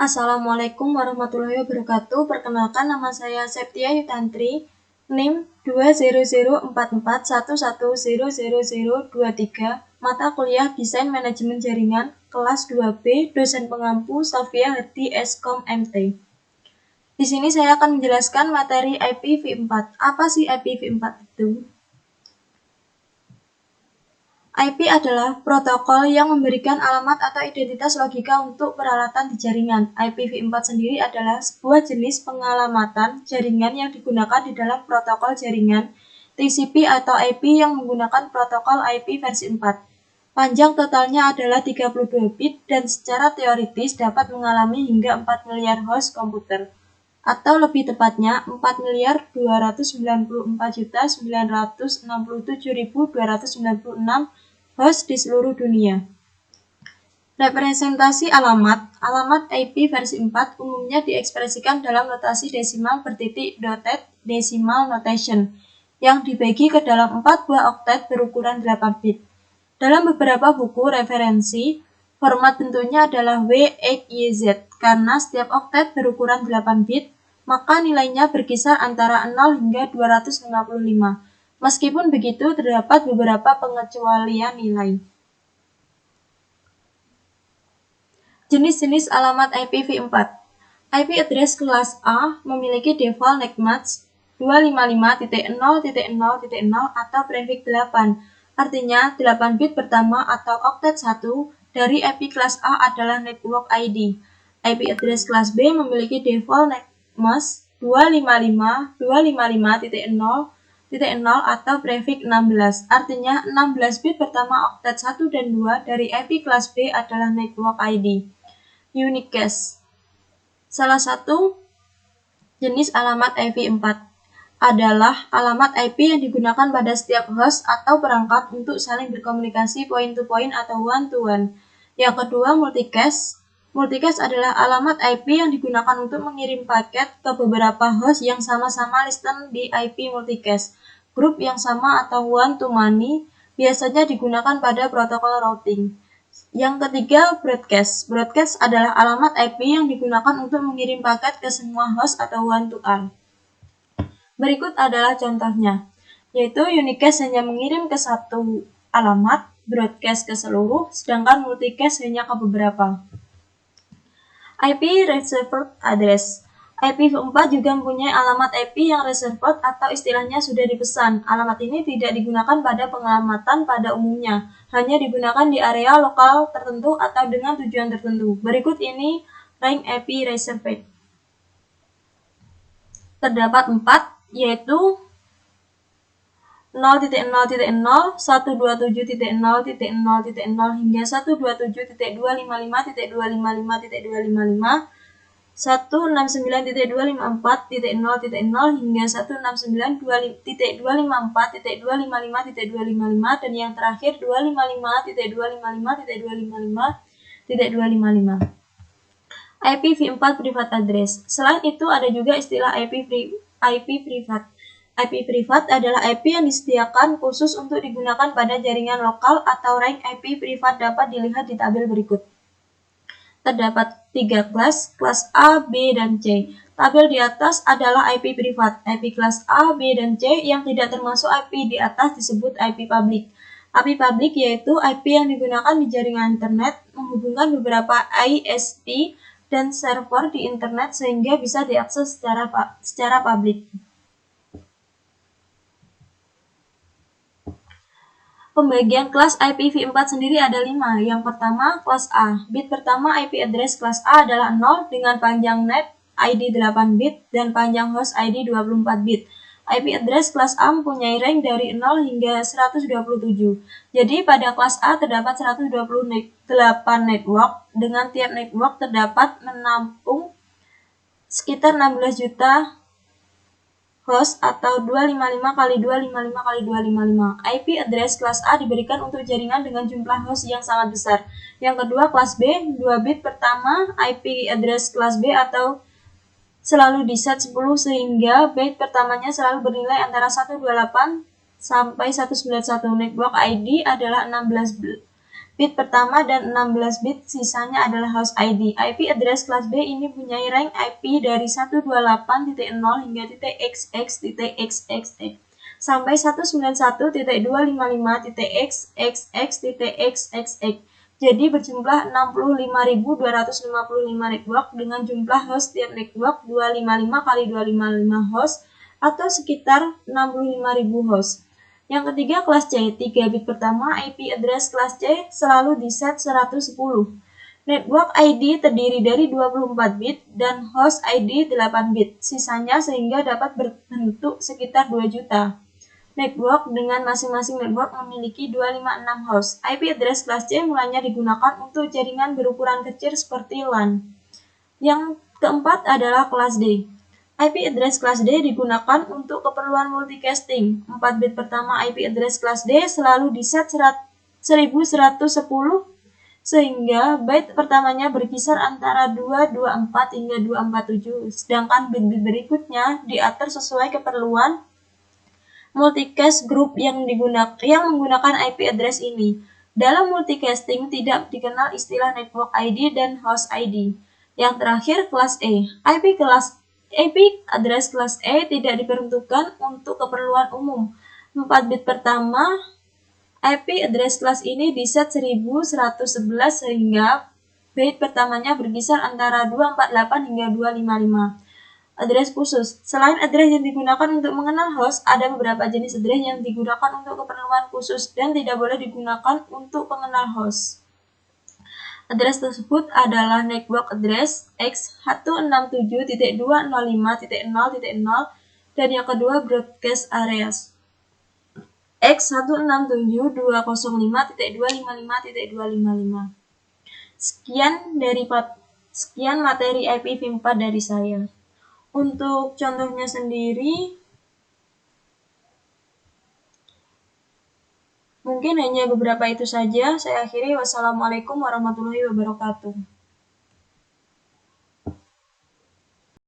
Assalamualaikum warahmatullahi wabarakatuh. Perkenalkan, nama saya Septia Yutantri, NIM 2004411100023, mata kuliah Desain Manajemen Jaringan, kelas 2B, dosen pengampu Sofia Herti Eskom MT. Di sini saya akan menjelaskan materi IPv4. Apa sih IPv4 itu? IP adalah protokol yang memberikan alamat atau identitas logika untuk peralatan di jaringan. IPv4 sendiri adalah sebuah jenis pengalamatan jaringan yang digunakan di dalam protokol jaringan TCP atau IP yang menggunakan protokol IP versi 4. Panjang totalnya adalah 32 bit dan secara teoritis dapat mengalami hingga 4 miliar host komputer. Atau lebih tepatnya 4.294.967.296 host di seluruh dunia. Representasi alamat IP versi 4 umumnya diekspresikan dalam notasi desimal bertitik dotted decimal notation yang dibagi ke dalam 4 buah oktet berukuran 8 bit. Dalam beberapa buku referensi, format bentuknya adalah W-X-Y-Z. Karena setiap oktet berukuran 8 bit, maka nilainya berkisar antara 0 hingga 255. Meskipun begitu, terdapat beberapa pengecualian nilai. Jenis-jenis alamat IPv4. IP address kelas A memiliki default netmask 255.0.0.0 atau prefix 8. Artinya, 8 bit pertama atau oktet 1 dari IP kelas A adalah network ID. IP address kelas B memiliki default netmask 255.255.0.0 atau prefix 16. Artinya, 16 bit pertama oktet 1 dan 2 dari IP kelas B adalah network ID. Unicast. Salah satu jenis alamat IP4 adalah alamat IP yang digunakan pada setiap host atau perangkat untuk saling berkomunikasi point-to-point atau one-to-one. Yang kedua, multicast. Multicast adalah alamat IP yang digunakan untuk mengirim paket ke beberapa host yang sama-sama listen di IP multicast. Grup yang sama atau one-to-many biasanya digunakan pada protokol routing. Yang ketiga, broadcast. Broadcast adalah alamat IP yang digunakan untuk mengirim paket ke semua host atau one-to-all. Berikut adalah contohnya, yaitu unicast hanya mengirim ke satu alamat, broadcast ke seluruh, sedangkan multicast hanya ke beberapa. IP reserved address. IPv4 juga mempunyai alamat IP yang reserved atau istilahnya sudah dipesan. Alamat ini tidak digunakan pada pengalamatan pada umumnya, hanya digunakan di area lokal tertentu atau dengan tujuan tertentu. Berikut ini range IP reserved. Terdapat 4, yaitu 0.0.0, 127.0.0.0 hingga 127.255.255.255, 169.254.0.0 hingga 169.254.255.255 dan yang terakhir 255.255.255.255. IPv4 private address. Selain itu ada juga istilah IP privat. IP privat adalah IP yang disediakan khusus untuk digunakan pada jaringan lokal atau range IP privat dapat dilihat di tabel berikut. Terdapat 3 kelas A, B, dan C. Tabel di atas adalah IP privat. IP kelas A, B, dan C yang tidak termasuk IP di atas disebut IP public. IP public yaitu IP yang digunakan di jaringan internet menghubungkan beberapa ISP dan server di internet sehingga bisa diakses secara publik. Pembagian kelas IPv4 sendiri ada 5. Yang pertama, kelas A. Bit pertama IP address kelas A adalah 0 dengan panjang net ID 8 bit dan panjang host ID 24 bit. IP address kelas A mempunyai range dari 0 hingga 127. Jadi pada kelas A terdapat 128 network, dengan tiap network terdapat menampung sekitar 16 juta host atau 255 kali 255 kali 255. IP address kelas A diberikan untuk jaringan dengan jumlah host yang sangat besar. Yang kedua, kelas B, 2 bit pertama IP address kelas B atau selalu di set 10 sehingga bit pertamanya selalu bernilai antara 128 sampai 191. Network ID adalah 16 bit pertama dan 16 bit sisanya adalah host ID. IP address kelas B ini punya rank IP dari 128.0 hingga .xx.xxx sampai 191.255.xxx.xxx. Jadi berjumlah 65.255 network dengan jumlah host tiap network 255 kali 255 host atau sekitar 65.000 host. Yang ketiga kelas C, 3 bit pertama IP address kelas C selalu di set 110. Network ID terdiri dari 24 bit dan host ID 8 bit, sisanya sehingga dapat berbentuk sekitar 2 juta. Network dengan masing-masing network memiliki 256 host. IP address kelas C mulanya digunakan untuk jaringan berukuran kecil seperti LAN. Yang keempat adalah kelas D. IP address kelas D digunakan untuk keperluan multicasting. 4 bit pertama IP address kelas D selalu di set 1110 sehingga byte pertamanya berkisar antara 224 hingga 247, sedangkan bit-bit berikutnya diatur sesuai keperluan multicast group yang menggunakan IP address ini. Dalam multicasting tidak dikenal istilah network ID dan host ID. Yang terakhir kelas E. IP address kelas E tidak diperuntukkan untuk keperluan umum. 4 bit pertama IP address kelas ini di set 1111 sehingga byte pertamanya berkisar antara 248 hingga 255. Address khusus. Selain address yang digunakan untuk mengenal host, ada beberapa jenis address yang digunakan untuk keperluan khusus dan tidak boleh digunakan untuk pengenal host. Address tersebut adalah network address x167.205.0.0 dan yang kedua broadcast areas x167.205.255.255. Sekian materi IPv4 dari saya. Untuk contohnya sendiri, mungkin hanya beberapa itu saja. Saya akhiri. Wassalamualaikum warahmatullahi wabarakatuh.